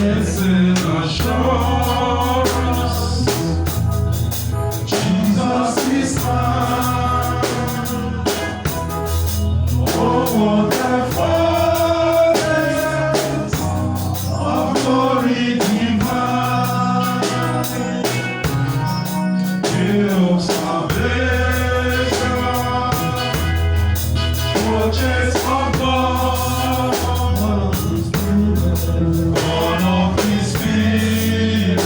Blessed assurance, Jesus is mine. Oh, what a fullness of glory divine, Day of salvation, purchase of God, born of His Spirit,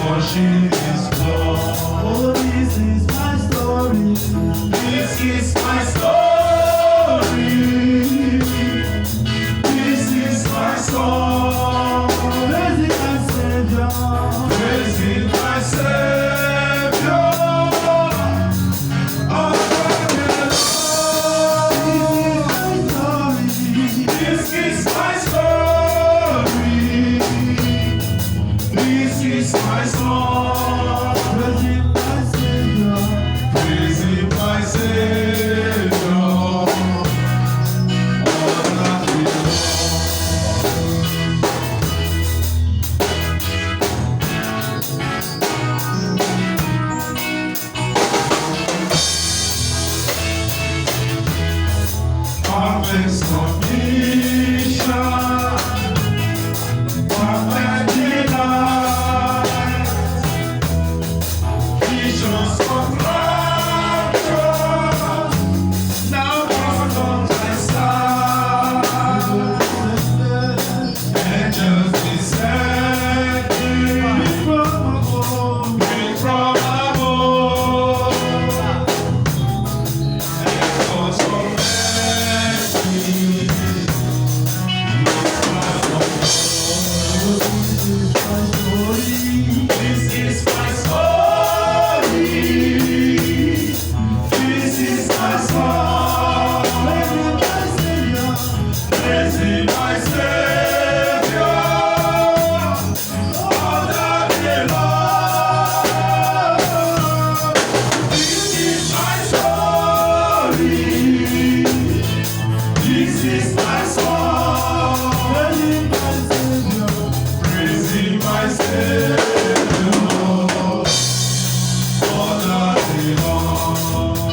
washing His blood. Oh, this is my story. This is my story. This is my song. Praising my Savior. Praising my Savior. All the Lord. This is my story. This is my song. Praising my Savior. Praising my Savior. All that we perfect submission, perfect delight, visions of rapture, now born on my side, angels descending from above, echoes of this is my story. This is my song. Praising my Savior. All the day long. This is my story. This is my song. Praising my Savior. All the day long.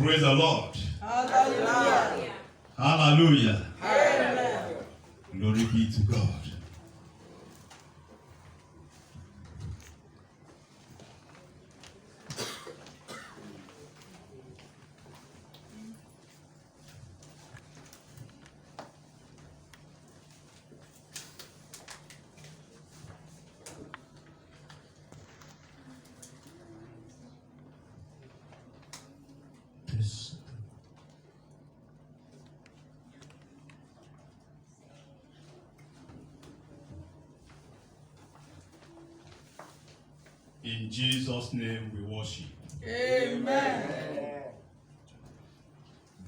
Praise the Lord. Hallelujah. Hallelujah. Amen. Glory be to God. This In Jesus' name we worship. Amen.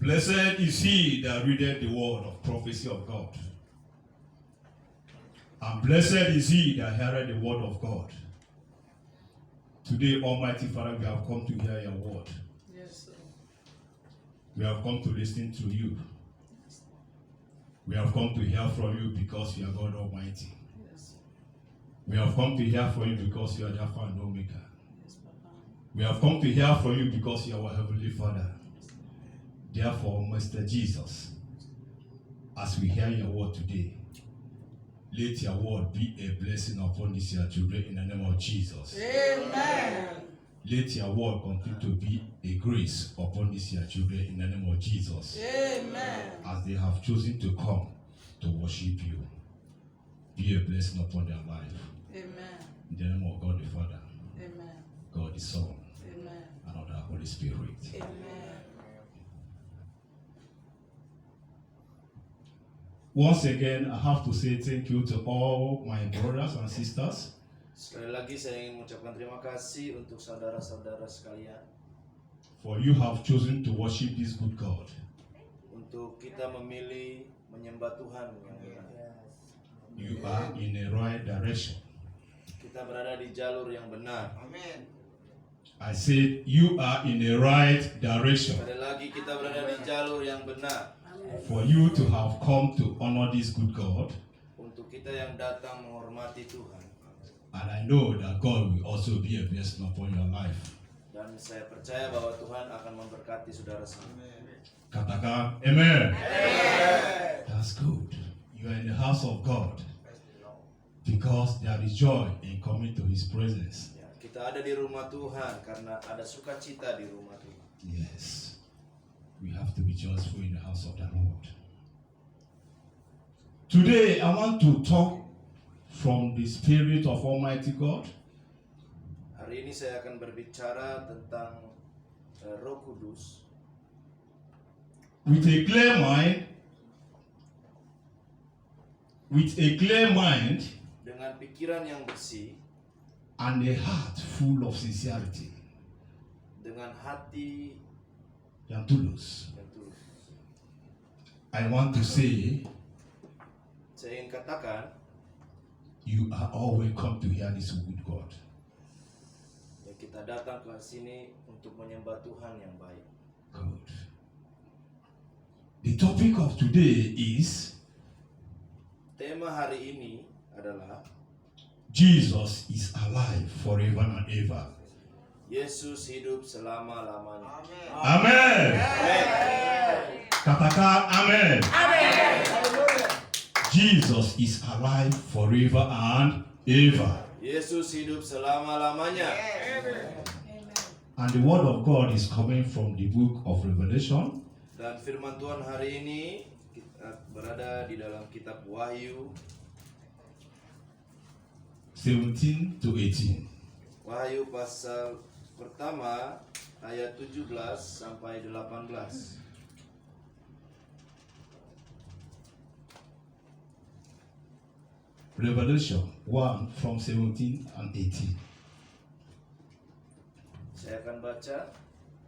Blessed is he that readeth the word of prophecy of God. And blessed is he that heareth the word of God. Today, Almighty Father, we have come to hear your word. Yes, sir. We have come to listen to you. We have come to hear from you because you are God Almighty. Yes, sir. We have come to hear from you because you are the Alpha and Omega. Yes, Papa. We have come to hear from you because you are our Heavenly Father. Therefore, Master Jesus, as we hear your word today, let your word be a blessing upon this your children in the name of Jesus. Amen. Let your word continue to be a grace upon this your children in the name of Jesus. Amen. As they have chosen to come to worship you, be a blessing upon their life. Amen. In the name of God the Father, Amen. God the Son, Amen. and of the Holy Spirit. Amen. Once again, I have to say thank you to all my brothers and sisters Sekali lagi saya ingin mengucapkan terima kasih untuk saudara-saudara sekalian, for you have chosen to worship this good God. untuk kita memilih menyembah Tuhan yang benar. You are in a right direction. Kita berada di jalur yang benar. I said you are in a right direction. Sekali lagi kita berada di jalur yang benar. For you to have come to honor this good God, Untuk kita yang datang menghormati Tuhan. and I know that God will also be a blessing upon your life. Dan saya percaya bahwa Tuhan akan memberkati saudara semua. Katakan amen. That's good. You are in the house of God because there is joy in coming to his presence. Ya, kita ada di rumah Tuhan karena ada sukacita di rumah Tuhan. Yes. We have to be joyful in the house of the Lord. Today, I want to talk from the Spirit of Almighty God Hari ini saya akan berbicara tentang Roh Kudus with a clear mind, dengan pikiran yang bersih, and a heart full of sincerity. dengan hati Yang tulus. yang tulus. I want to say, Saya ingin katakan, you are all welcome to hear this good God. ya kita datang ke sini untuk menyembah Tuhan yang baik. Good. The topic of today is Tema hari ini adalah Jesus is alive forever and ever. Yesus hidup selama-lamanya. Amen. Katakan amen. Jesus is alive forever and ever. Yesus hidup selama-lamanya. And the word of God is coming from the book of Revelation, Dan firman Tuhan hari ini kita berada di dalam kitab Wahyu 17 to 18. Wahyu pasal pertama ayat 17 sampai 18. Revelation 1 from 17 and 18. Saya akan baca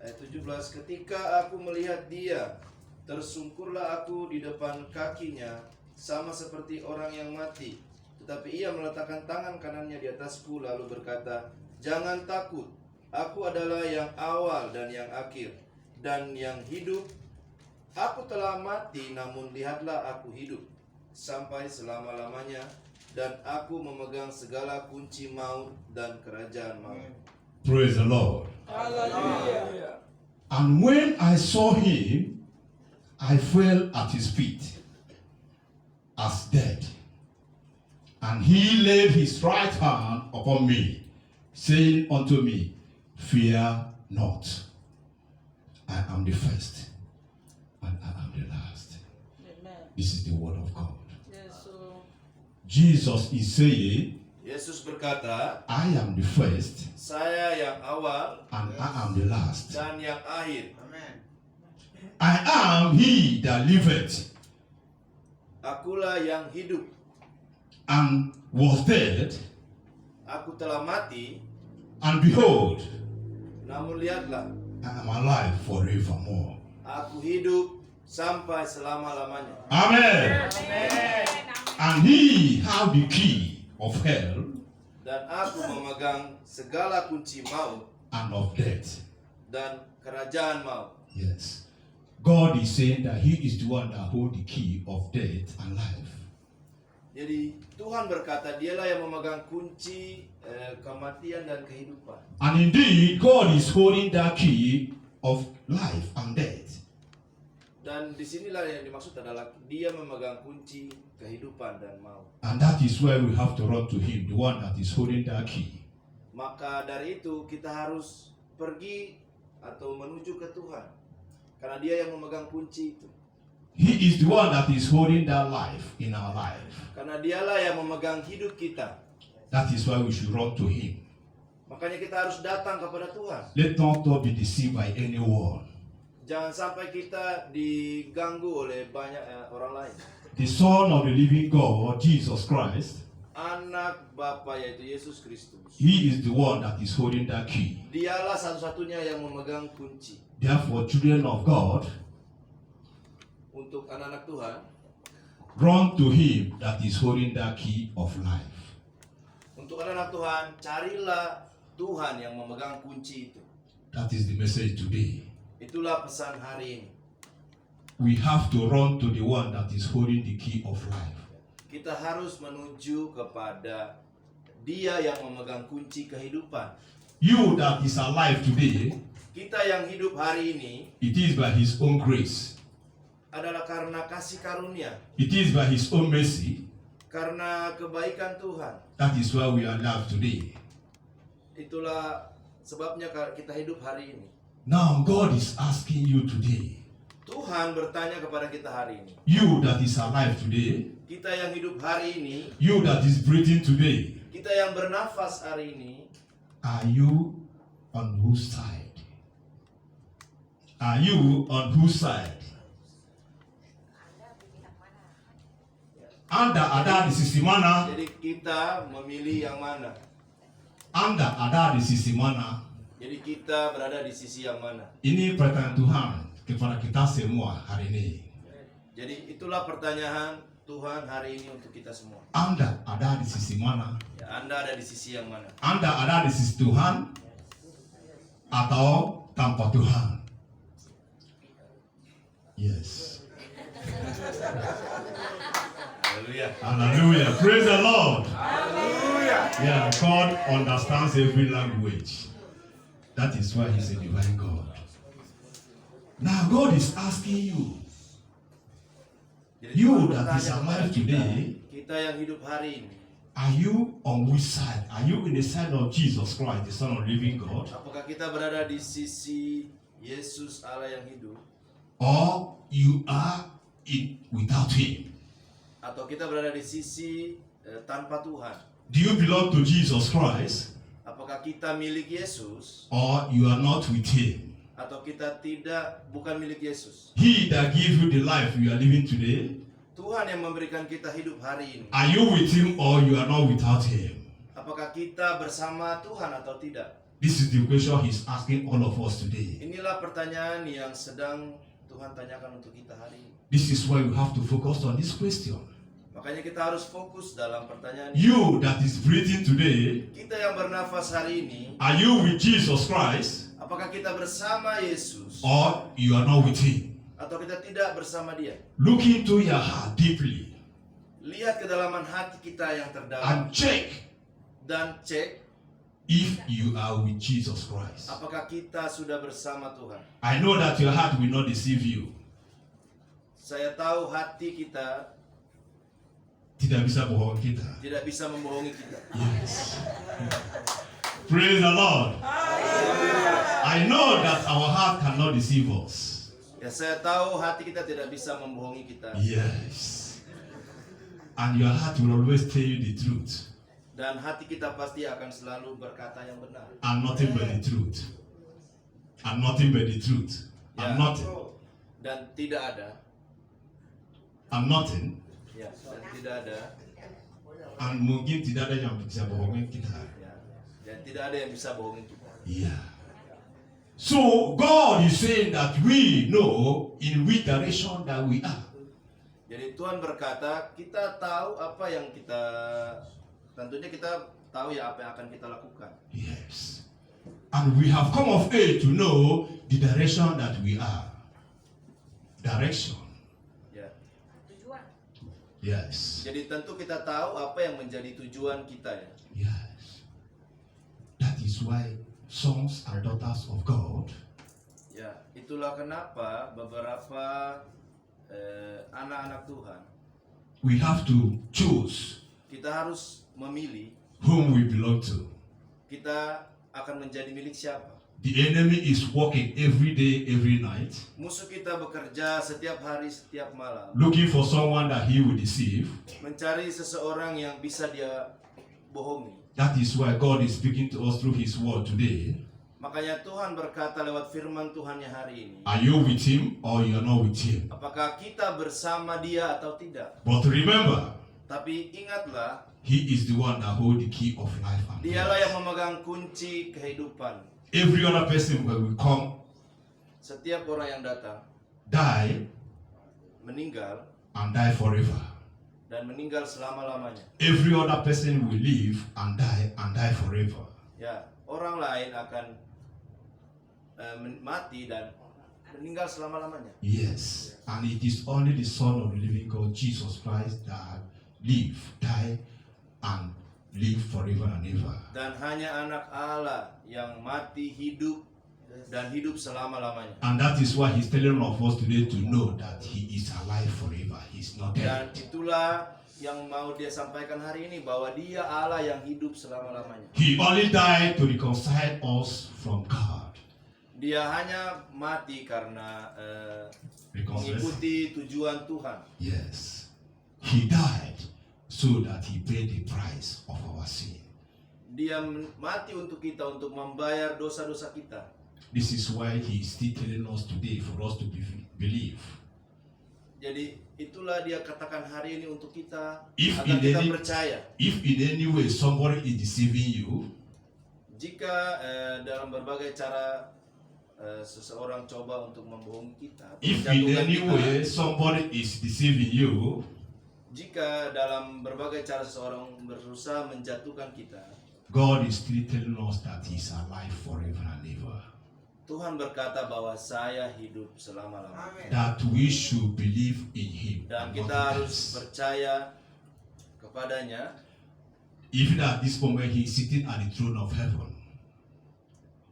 ayat 17. Ketika aku melihat dia, tersungkurlah aku di depan kakinya, sama seperti orang yang mati. Tetapi ia meletakkan tangan kanannya di atasku, lalu berkata, "Jangan takut, aku adalah yang awal dan yang akhir, dan yang hidup. Aku telah mati, namun lihatlah aku hidup sampai selama-lamanya, dan aku memegang segala kunci maut dan kerajaan maut." Praise the Lord. Hallelujah. And when I saw him, I fell at his feet as dead. And he laid his right hand upon me, saying unto me, Fear not. I am the first, and I am the last. Amen. This is the word of God. Yes, so Jesus is saying, Yesus berkata, I am the first, saya yang awal and I am the last. dan yang akhir. I am he that liveth Akulah yang hidup. and was dead, Aku telah mati, and behold, namun lihatlah, I am alive forevermore. aku hidup sampai selama-lamanya. Amen. And he have the key of hell Dan aku memegang segala kunci maut and of death. dan kerajaan maut. Yes. God is saying that he is the one that hold the key of death and life. Jadi Tuhan berkata dialah yang memegang kunci kematian dan kehidupan. And indeed, God is holding that key of life and death. Dan disinilah yang dimaksud adalah dia memegang kunci kehidupan dan maut. And that is where we have to run to him, the one that is holding that key. Maka dari itu kita harus pergi atau menuju ke Tuhan. Karena dia yang memegang kunci itu. He is the one that is holding that life in our life. Karena dialah yang memegang hidup kita. That is why we should run to him. Makanya kita harus datang kepada Tuhan. Let not be deceived by anyone. Jangan sampai kita diganggu oleh banyak orang lain. The Son of the living God, Jesus Christ, Anak Bapa yaitu Yesus Kristus. he is the one that is holding that key. Dialah satu-satunya yang memegang kunci. Therefore, children of God, Untuk anak-anak Tuhan, run to him that is holding that key of life. untuk anak-anak Tuhan, carilah Tuhan yang memegang kunci itu. That is the message today. Itulah pesan hari ini. We have to run to the one that is holding the key of life. Kita harus menuju kepada Dia yang memegang kunci kehidupan. You that is alive today, Kita yang hidup hari ini it is by his own grace. adalah karena kasih karunia, It is by his own mercy. karena kebaikan Tuhan. That is why we are alive today. Itulah sebabnya kita hidup hari ini. Now God is asking you today, Tuhan bertanya kepada kita hari ini. you that is alive today, Kita yang hidup hari ini, you that is breathing today, kita yang bernafas hari ini, are you on whose side? Are you on whose side? Anda ada di sisi mana? jadi kita memilih yang mana? Anda ada di sisi mana? Jadi kita berada di sisi yang mana? Ini pertanyaan Tuhan kepada kita semua hari ini. Jadi itulah pertanyaan Tuhan hari ini untuk kita semua. Anda ada di sisi mana? Ya, Anda ada di sisi yang mana? Anda ada di sisi Tuhan atau tanpa Tuhan? Yes. Haleluya. Hallelujah. Praise the Lord. Yeah, God understands every language. That is why he's a divine God. Now God is asking you, Jadi you Tuhan that is bertanya alive kepada today, kita yang hidup hari ini, are you on which side? Are you in the side of Jesus Christ, the Son of the living God? apakah kita berada di sisi Yesus Allah yang hidup, Or you are in without him? atau kita berada di sisi tanpa Tuhan? Do you belong to Jesus Christ? Apakah kita milik Yesus Or you are not with him? atau kita bukan milik Yesus? He that gives you the life you are living today, Tuhan yang memberikan kita hidup hari ini. are you with him or you are not without him? Apakah kita bersama Tuhan atau tidak? This is the question he's asking all of us today. Inilah pertanyaan yang sedang Tuhan tanyakan untuk kita hari ini. This is why we have to focus on this question. Makanya kita harus fokus dalam pertanyaan ini. You that is breathing today, Kita yang bernafas hari ini, are you with Jesus Christ apakah kita bersama Yesus or you are not with him? atau kita tidak bersama Dia? Look into your heart deeply Lihat kedalaman hati kita yang terdalam and check dan cek if you are with Jesus Christ. Apakah kita sudah bersama Tuhan? I know that your heart will not deceive you. Saya tahu hati kita Tidak bisa bohong kita. tidak bisa membohongi kita. Yes. Praise the Lord. I know that our heart cannot deceive us. Ya, saya tahu hati kita tidak bisa membohongi kita. Yes. And your heart will always tell you the truth Dan hati kita pasti akan selalu berkata yang benar. and nothing but the truth. And nothing but the truth. And Ya. nothing. Dan tidak ada. And nothing. Ya, dan tidak ada. And mungkin tidak ada yang bisa bohongin kita. Ya, dan tidak ada yang bisa bohongin kita. Yeah. So God is saying that we know in which direction that we are. Jadi Tuhan berkata, kita tahu apa yang kita, tentunya kita tahu ya apa yang akan kita lakukan. Yes. And we have come of age to know the direction that we are. Direction. Ya. Yes. Jadi tentu kita tahu apa yang menjadi tujuan kita ya. Yes. That is why sons and daughters of God, Ya, itulah kenapa beberapa anak-anak Tuhan we have to choose kita harus memilih whom we belong to. kita akan menjadi milik siapa. The enemy is working every day, every night, Musuh kita bekerja setiap hari, setiap malam, looking for someone that he will deceive. mencari seseorang yang bisa dia bohongi. That is why God is speaking to us through his word today. Makanya Tuhan berkata lewat firman Tuhannya hari ini, Are you with him or you are not with him? apakah kita bersama dia atau tidak. But remember, Tapi ingatlah, he is the one that holds the key of life and dialah yang death. memegang kunci kehidupan. Every other person will come, Setiap orang yang datang, die, meninggal, and die forever. dan meninggal selama-lamanya. Every other person will live and die forever. Ya, orang lain akan mati dan meninggal selama-lamanya. Yes, and it is only the Son of the living God, Jesus Christ, that live, die, and live forever and ever. Dan hanya anak Allah yang mati, hidup, dan hidup selama-lamanya. And that is why he's telling all of us today to know that he is alive forever. He's not Dan dead. itulah yang mau dia sampaikan hari ini, bahwa dia Allah yang hidup selama-lamanya. He only died to reconcile us from God. Dia hanya mati karena Reconcile. mengikuti tujuan Tuhan. Yes. He died so that he paid the price of our sin. Dia mati untuk kita, untuk membayar dosa-dosa kita. This is why he is still telling us today for us to believe. Jadi itulah dia katakan hari ini untuk kita, If agar kita in any- percaya. If in any way somebody is deceiving you, Jika dalam berbagai cara seseorang coba untuk membohongi kita, atau if in menjatuhkan any kita, way somebody is deceiving you, jika dalam berbagai cara seseorang berusaha menjatuhkan kita, God is still telling us that he's alive forever and ever. Tuhan berkata bahwa saya hidup selama-lamanya. That we should believe in him. Dan and kita nothing harus else. percaya kepadanya. Even at this moment he is sitting at the throne of heaven.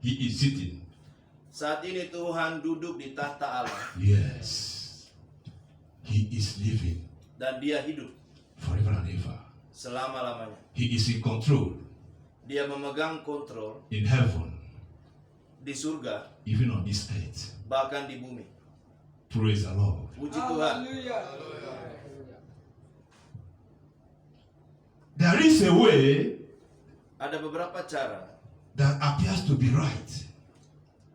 He is sitting. Saat ini Tuhan duduk di tahta Allah Yes. He is living dan dia hidup forever and ever. selama-lamanya. He is in control Dia memegang kontrol in heaven, di surga, even on this earth. bahkan di bumi. Praise the Lord. Puji Tuhan. There is a way Ada beberapa cara that appears to be right,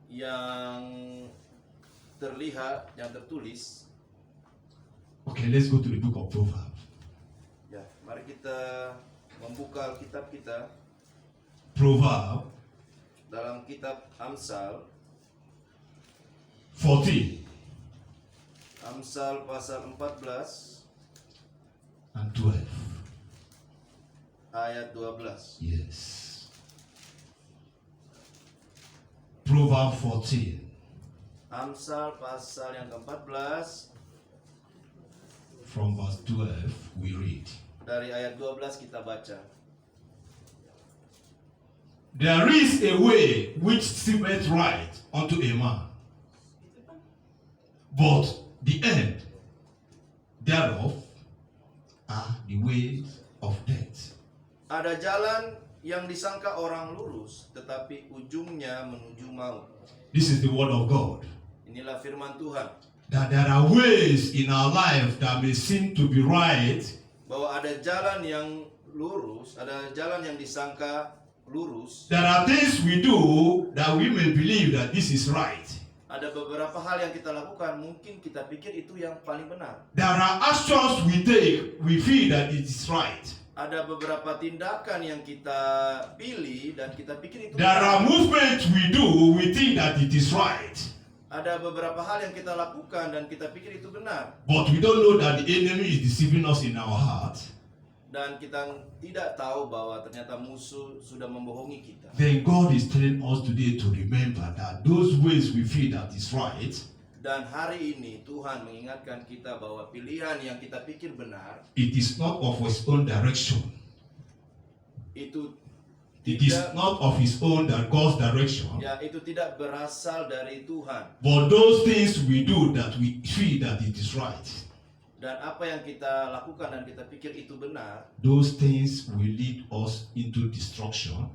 yang terlihat, yang tertulis. okay, let's go to the book of Proverbs. Ya, mari kita membuka Alkitab kita Proverbs dalam kitab Amsal, 14 Amsal pasal 14 and 12. ayat 12. Yes. Proverbs 14 Amsal pasal yang ke-14 from verse 12 we read. dari ayat 12 kita baca. There is a way which seemeth right unto a man, but the end thereof are the ways of death. Ada jalan yang disangka orang lurus, tetapi ujungnya menuju maut. This is the word of God. Inilah firman Tuhan, That there are ways in our life that may seem to be right, bahwa ada jalan yang lurus, ada jalan yang disangka lurus. there are things we do that we may believe that this is right. Ada beberapa hal yang kita lakukan, mungkin kita pikir itu yang paling benar. There are actions we take, we feel that it is right. Ada beberapa tindakan yang kita pilih dan kita pikir itu There are benar. movements we do, we think that it is right. Ada beberapa hal yang kita lakukan dan kita pikir itu benar. But we don't know that the enemy is deceiving us in our heart. Dan kita tidak tahu bahwa ternyata musuh sudah membohongi kita. Then God is telling us today to remember that those ways we feel that is right, Dan hari ini Tuhan mengingatkan kita bahwa pilihan yang kita pikir benar it is not of his own direction. itu It is tidak not of his own, that God's direction. ya itu tidak berasal dari Tuhan. But those things we do that we feel that it is right, Dan apa yang kita lakukan dan kita pikir itu benar, those things will lead us into destruction.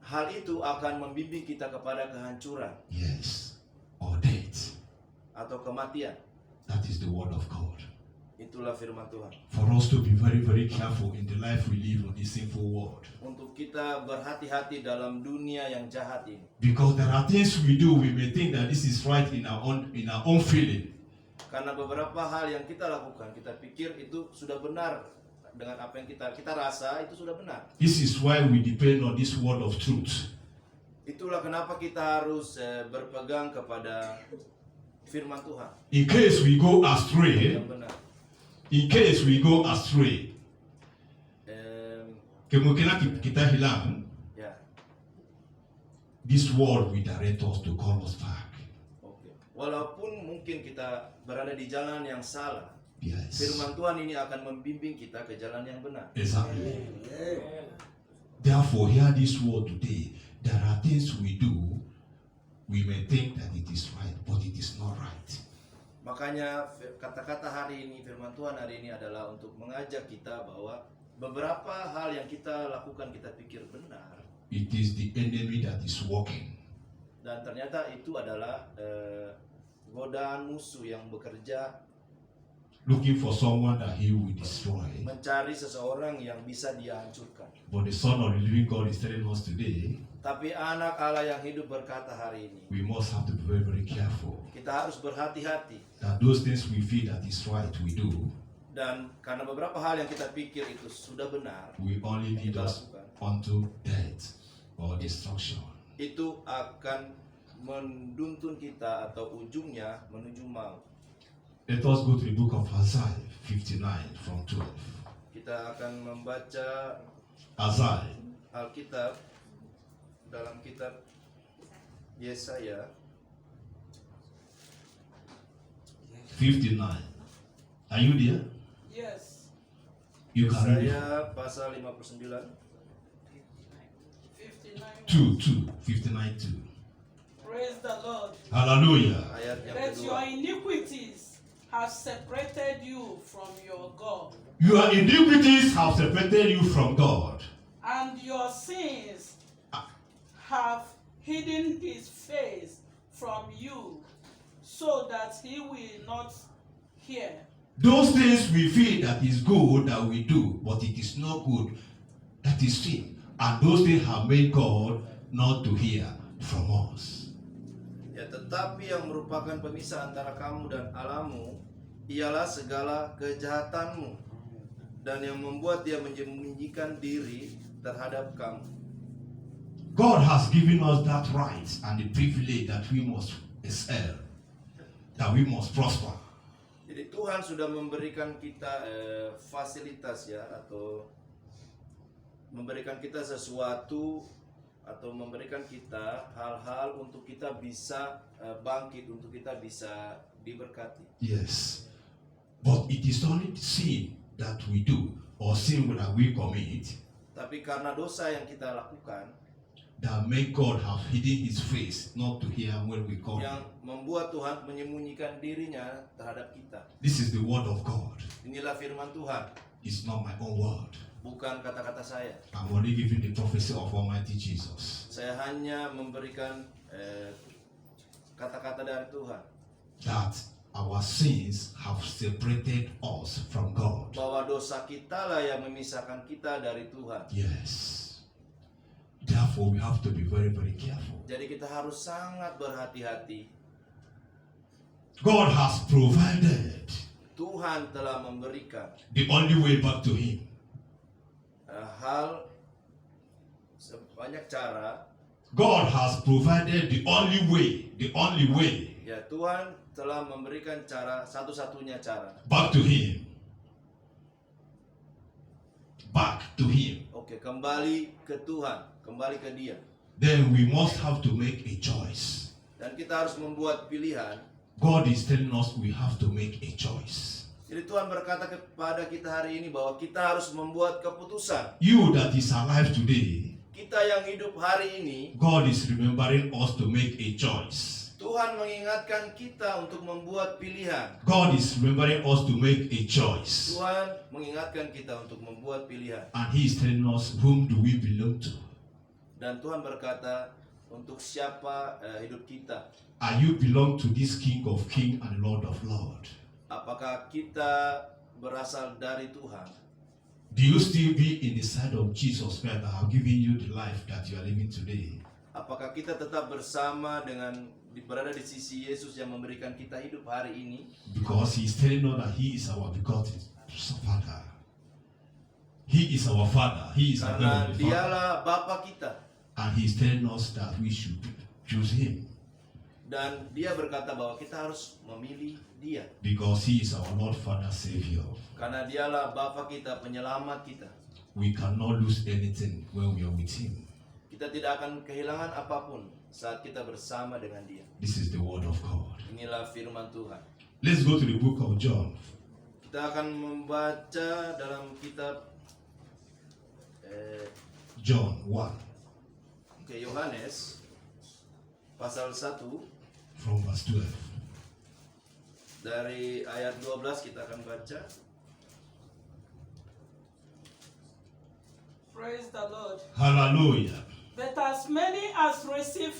hal itu akan membimbing kita kepada kehancuran Yes, or death. atau kematian. That is the word of God. Itulah firman Tuhan. For us to be very, very careful in the life we live on this sinful world. Untuk kita berhati-hati dalam dunia yang jahat ini. Because there are things we do, we may think that this is right in our own feeling. Karena beberapa hal yang kita lakukan, kita pikir itu sudah benar dengan apa yang kita rasa itu sudah benar. This is why we depend on this word of truth. Itulah kenapa kita harus berpegang kepada firman Tuhan In case we go astray, yang benar. Em, kemungkinan kita hilang, ya, this word will direct us to call us back. oke. Walaupun mungkin kita berada di jalan yang salah, Yes. firman Tuhan ini akan membimbing kita ke jalan yang benar. Exactly. Therefore, hear this word today. There are things we do, we may think that it is right, but it is not right. Makanya kata-kata hari ini, firman Tuhan hari ini adalah untuk mengajak kita bahwa beberapa hal yang kita lakukan kita pikir benar, It is the enemy that is working. dan ternyata itu adalah godaan musuh yang bekerja Looking for someone that he will destroy. mencari seseorang yang bisa dia hancurkan. But the Son of the Living God is telling us today, Tapi anak Allah yang hidup berkata hari ini, we must have to be very, very careful. kita harus berhati-hati. That those things we feel that is right, we do, Dan karena beberapa hal yang kita pikir itu sudah benar, will only lead kita us lakukan, unto death or destruction. itu akan menuntun kita atau ujungnya menuju maut. Let us go to the book of Isaiah 59 from 12. Kita akan membaca Isaiah Alkitab dalam kitab Yesaya 59. Are you there? Yes. You can read it. Yesaya pasal 59 59. 59 2. Praise the Lord. Hallelujah. ayat yang That your kedua. iniquities have separated you from your God, Your iniquities have separated you from God, and your sins have hidden his face from you, so that he will not hear. those things we feel that is good that we do, but it is not good, that is sin. And those things have made God not to hear from us. Ya, tetapi yang merupakan pemisah antara kamu dan Allahmu ialah segala kejahatanmu, dan yang membuat dia menyembunyikan diri terhadap kamu. God has given us that right and the privilege that we must excel, that we must prosper. Jadi Tuhan sudah memberikan kita fasilitas ya, atau memberikan kita sesuatu, atau memberikan kita hal-hal untuk kita bisa bangkit, untuk kita bisa diberkati. Yes. But it is only sin that we do or sin that we commit Tapi karena dosa yang kita lakukan, that make God have hidden his face not to hear when we call yang him. membuat Tuhan menyembunyikan dirinya terhadap kita. This is the word of God. Inilah firman Tuhan, It's not my own word. bukan kata-kata saya. I'm only giving the prophecy of Almighty Jesus. Saya hanya memberikan kata-kata dari Tuhan, That our sins have separated us from God. bahwa dosa kita lah yang memisahkan kita dari Tuhan. Yes. Therefore, we have to be very, very careful. Jadi kita harus sangat berhati-hati. God has provided Tuhan telah memberikan the only way back to him. hal sebanyak cara. God has provided the only way Ya, Tuhan telah memberikan cara, satu-satunya cara. back to him. Back to him. Oke, kembali ke Tuhan, kembali ke Dia. Then we must have to make a choice. Dan kita harus membuat pilihan. God is telling us we have to make a choice. Jadi Tuhan berkata kepada kita hari ini bahwa kita harus membuat keputusan. You that is alive today, Kita yang hidup hari ini, God is remembering us to make a choice. Tuhan mengingatkan kita untuk membuat pilihan. God is remembering us to make a choice. Tuhan mengingatkan kita untuk membuat pilihan. And He is telling us whom do we belong to. Dan Tuhan berkata untuk siapa hidup kita. Are you belong to this King of Kings and Lord of Lords? Apakah kita berasal dari Tuhan? Do you still be in the side of Jesus Christ that have given you the life that you are living today? Apakah kita tetap bersama dengan berada di sisi Yesus yang memberikan kita hidup hari ini? Because He is telling us that He is our begotten Father. He is our Father. He is our Karena Heavenly Father. Dialah Bapa kita. And He is telling us that we should choose Him. Dan Dia berkata bahwa kita harus memilih Dia. Because He is our Lord, Father, Savior. Karena Dialah Bapa kita, penyelamat kita. We cannot lose anything when we are with Him. Kita tidak akan kehilangan apapun saat kita bersama dengan Dia. This is the word of God. Inilah firman Tuhan. Let's go to the book of John. Kita akan membaca dalam kitab John 1 ke Yohanes pasal 1 from verse 12. dari ayat 12 kita akan baca. Praise the Lord. Hallelujah. But as many as received